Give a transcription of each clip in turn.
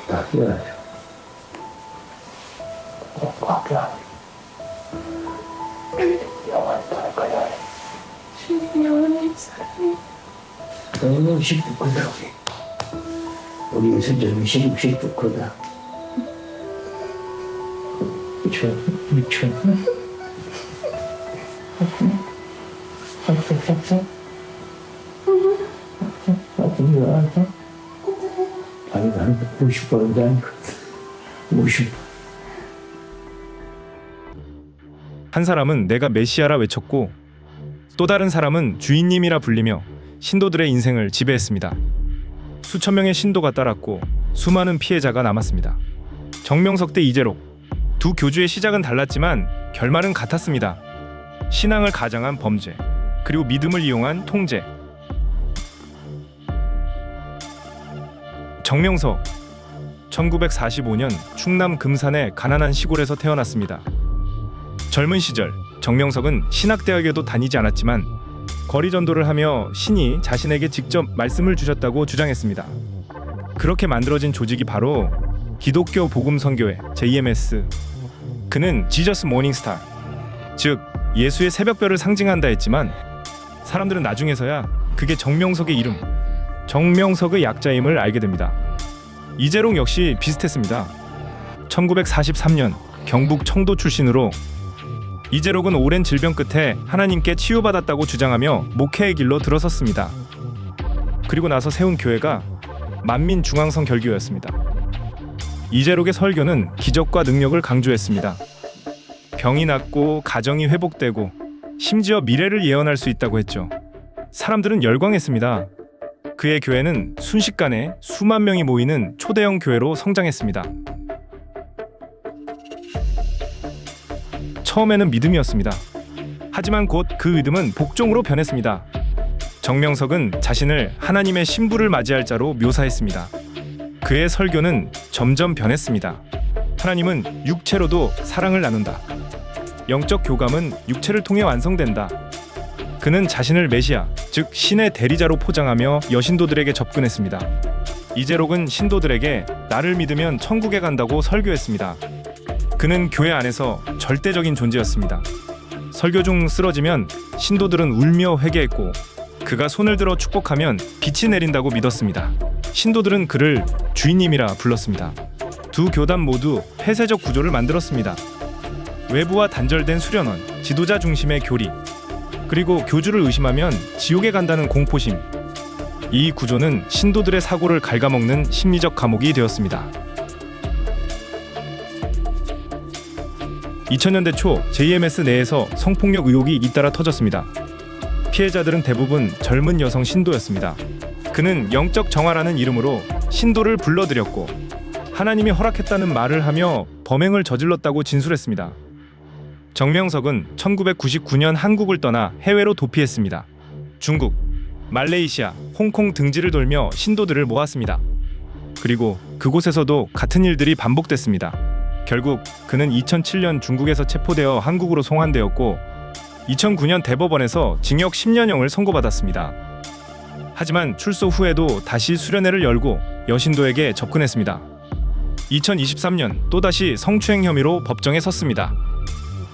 다 깨어나죠. 꽉 껴. 영원히 살 거야. 영원히 사랑해. 너무 시끄거다. 우리 선생님이 시끄거다. 미쳐. 아니 나는 50번인데 아니거든. 50번. 한 사람은 내가 메시아라 외쳤고 또 다른 사람은 주인님이라 불리며 신도들의 인생을 지배했습니다. 수천 명의 신도가 따랐고 수많은 피해자가 남았습니다. 정명석 대 이재록, 두 교주의 시작은 달랐지만 결말은 같았습니다. 신앙을 가장한 범죄, 그리고 믿음을 이용한 통제. 정명석, 1945년 충남 금산의 가난한 시골에서 태어났습니다. 젊은 시절 정명석은 신학대학에도 다니지 않았지만 거리 전도를 하며 신이 자신에게 직접 말씀을 주셨다고 주장했습니다. 그렇게 만들어진 조직이 바로 기독교 복음선교회 JMS. 그는 지저스 모닝스타, 즉 예수의 새벽별을 상징한다 했지만 사람들은 나중에서야 그게 정명석의 이름, 정명석의 약자임을 알게 됩니다. 이재록 역시 비슷했습니다. 1943년 경북 청도 출신으로 이재록은 오랜 질병 끝에 하나님께 치유받았다고 주장하며 목회의 길로 들어섰습니다. 그리고 나서 세운 교회가 만민중앙성 결교였습니다. 이재록의 설교는 기적과 능력을 강조했습니다. 병이 낫고 가정이 회복되고 심지어 미래를 예언할 수 있다고 했죠. 사람들은 열광했습니다. 그의 교회는 순식간에 수만 명이 모이는 초대형 교회로 성장했습니다. 처음에는 믿음이었습니다. 하지만 곧 그 믿음은 복종으로 변했습니다. 정명석은 자신을 하나님의 신부를 맞이할 자로 묘사했습니다. 그의 설교는 점점 변했습니다. 하나님은 육체로도 사랑을 나눈다. 영적 교감은 육체를 통해 완성된다. 그는 자신을 메시아, 즉 신의 대리자로 포장하며 여신도들에게 접근했습니다. 이재록은 신도들에게 나를 믿으면 천국에 간다고 설교했습니다. 그는 교회 안에서 절대적인 존재였습니다. 설교 중 쓰러지면 신도들은 울며 회개했고 그가 손을 들어 축복하면 빛이 내린다고 믿었습니다. 신도들은 그를 주인님이라 불렀습니다. 두 교단 모두 폐쇄적 구조를 만들었습니다. 외부와 단절된 수련원, 지도자 중심의 교리, 그리고 교주를 의심하면 지옥에 간다는 공포심. 이 구조는 신도들의 사고를 갉아먹는 심리적 감옥이 되었습니다. 2000년대 초 JMS 내에서 성폭력 의혹이 잇따라 터졌습니다. 피해자들은 대부분 젊은 여성 신도였습니다. 그는 영적 정화라는 이름으로 신도를 불러들였고 하나님이 허락했다는 말을 하며 범행을 저질렀다고 진술했습니다. 정명석은 1999년 한국을 떠나 해외로 도피했습니다. 중국, 말레이시아, 홍콩 등지를 돌며 신도들을 모았습니다. 그리고 그곳에서도 같은 일들이 반복됐습니다. 결국 그는 2007년 중국에서 체포되어 한국으로 송환되었고 2009년 대법원에서 징역 10년형을 선고받았습니다. 하지만 출소 후에도 다시 수련회를 열고 여신도에게 접근했습니다. 2023년 또다시 성추행 혐의로 법정에 섰습니다.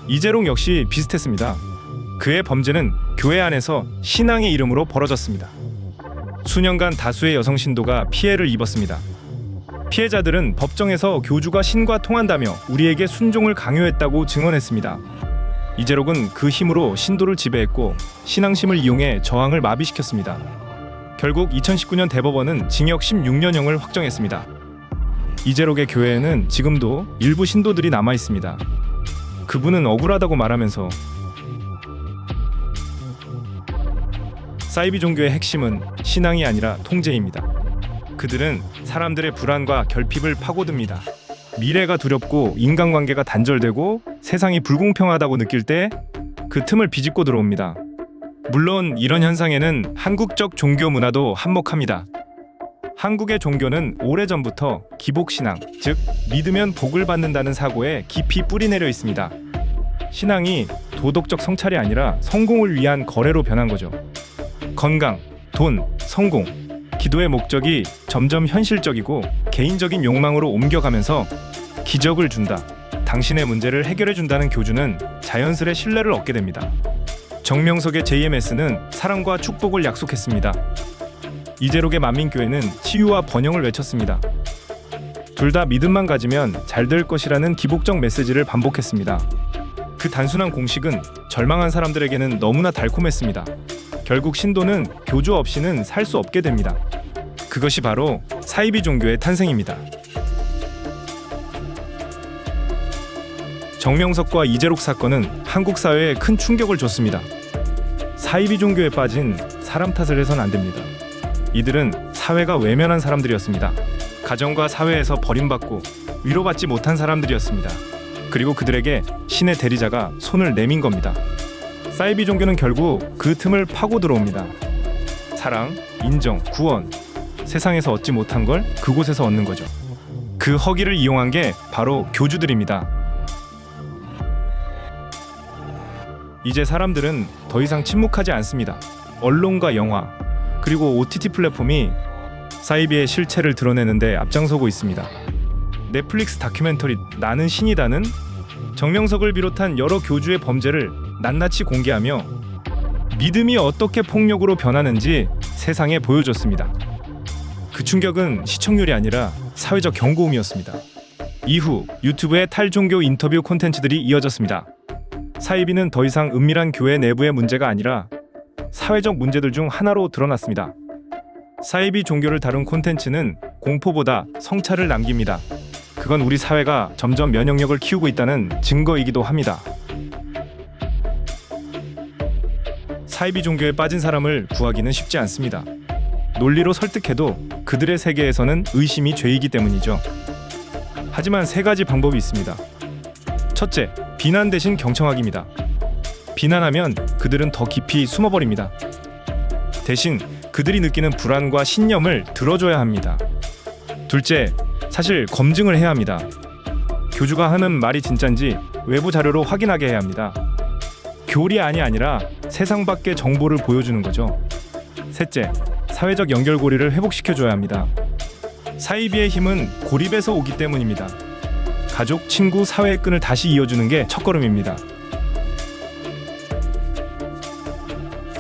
이재록 역시 비슷했습니다. 그의 범죄는 교회 안에서 신앙의 이름으로 벌어졌습니다. 수년간 다수의 여성 신도가 피해를 입었습니다. 피해자들은 법정에서 교주가 신과 통한다며 우리에게 순종을 강요했다고 증언했습니다. 이재록은 그 힘으로 신도를 지배했고 신앙심을 이용해 저항을 마비시켰습니다. 결국 2019년 대법원은 징역 16년형을 확정했습니다. 이재록의 교회에는 지금도 일부 신도들이 남아 있습니다. 그분은 억울하다고 말하면서 사이비 종교의 핵심은 신앙이 아니라 통제입니다. 그들은 사람들의 불안과 결핍을 파고듭니다. 미래가 두렵고 인간관계가 단절되고 세상이 불공평하다고 느낄 때 그 틈을 비집고 들어옵니다. 물론 이런 현상에는 한국적 종교 문화도 한몫합니다. 한국의 종교는 오래전부터 기복신앙, 즉 믿으면 복을 받는다는 사고에 깊이 뿌리내려 있습니다. 신앙이 도덕적 성찰이 아니라 성공을 위한 거래로 변한 거죠. 건강, 돈, 성공, 기도의 목적이 점점 현실적이고 개인적인 욕망으로 옮겨가면서 기적을 준다, 당신의 문제를 해결해 준다는 교주는 자연스레 신뢰를 얻게 됩니다. 정명석의 JMS는 사랑과 축복을 약속했습니다. 이재록의 만민교회는 치유와 번영을 외쳤습니다. 둘 다 믿음만 가지면 잘 될 것이라는 기복적 메시지를 반복했습니다. 그 단순한 공식은 절망한 사람들에게는 너무나 달콤했습니다. 결국 신도는 교주 없이는 살 수 없게 됩니다. 그것이 바로 사이비 종교의 탄생입니다. 정명석과 이재록 사건은 한국 사회에 큰 충격을 줬습니다. 사이비 종교에 빠진 사람 탓을 해선 안 됩니다. 이들은 사회가 외면한 사람들이었습니다. 가정과 사회에서 버림받고 위로받지 못한 사람들이었습니다. 그리고 그들에게 신의 대리자가 손을 내민 겁니다. 사이비 종교는 결국 그 틈을 파고 들어옵니다. 사랑, 인정, 구원, 세상에서 얻지 못한 걸 그곳에서 얻는 거죠. 그 허기를 이용한 게 바로 교주들입니다. 이제 사람들은 더 이상 침묵하지 않습니다. 언론과 영화, 그리고 OTT 플랫폼이 사이비의 실체를 드러내는데 앞장서고 있습니다. 넷플릭스 다큐멘터리 나는 신이다는 정명석을 비롯한 여러 교주의 범죄를 낱낱이 공개하며 믿음이 어떻게 폭력으로 변하는지 세상에 보여줬습니다. 그 충격은 시청률이 아니라 사회적 경고음이었습니다. 이후 유튜브의 탈종교 인터뷰 콘텐츠들이 이어졌습니다. 사이비는 더 이상 은밀한 교회 내부의 문제가 아니라 사회적 문제들 중 하나로 드러났습니다. 사이비 종교를 다룬 콘텐츠는 공포보다 성찰을 남깁니다. 그건 우리 사회가 점점 면역력을 키우고 있다는 증거이기도 합니다. 사이비 종교에 빠진 사람을 구하기는 쉽지 않습니다. 논리로 설득해도 그들의 세계에서는 의심이 죄이기 때문이죠. 하지만 세 가지 방법이 있습니다. 첫째, 비난 대신 경청하기입니다. 비난하면 그들은 더 깊이 숨어버립니다. 대신 그들이 느끼는 불안과 신념을 들어줘야 합니다. 둘째, 사실 검증을 해야 합니다. 교주가 하는 말이 진짠지 외부 자료로 확인하게 해야 합니다. 교리안이 아니라 세상 밖의 정보를 보여주는 거죠. 셋째, 사회적 연결고리를 회복시켜줘야 합니다. 사이비의 힘은 고립에서 오기 때문입니다. 가족, 친구, 사회의 끈을 다시 이어주는 게 첫걸음입니다.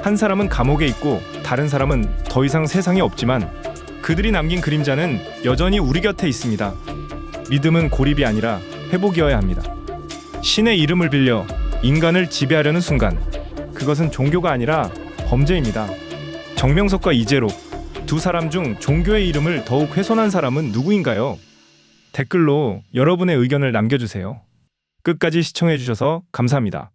한 사람은 감옥에 있고 다른 사람은 더 이상 세상에 없지만 그들이 남긴 그림자는 여전히 우리 곁에 있습니다. 믿음은 고립이 아니라 회복이어야 합니다. 신의 이름을 빌려 인간을 지배하려는 순간 그것은 종교가 아니라 범죄입니다. 정명석과 이재록, 두 사람 중 종교의 이름을 더욱 훼손한 사람은 누구인가요? 댓글로 여러분의 의견을 남겨주세요. 끝까지 시청해주셔서 감사합니다.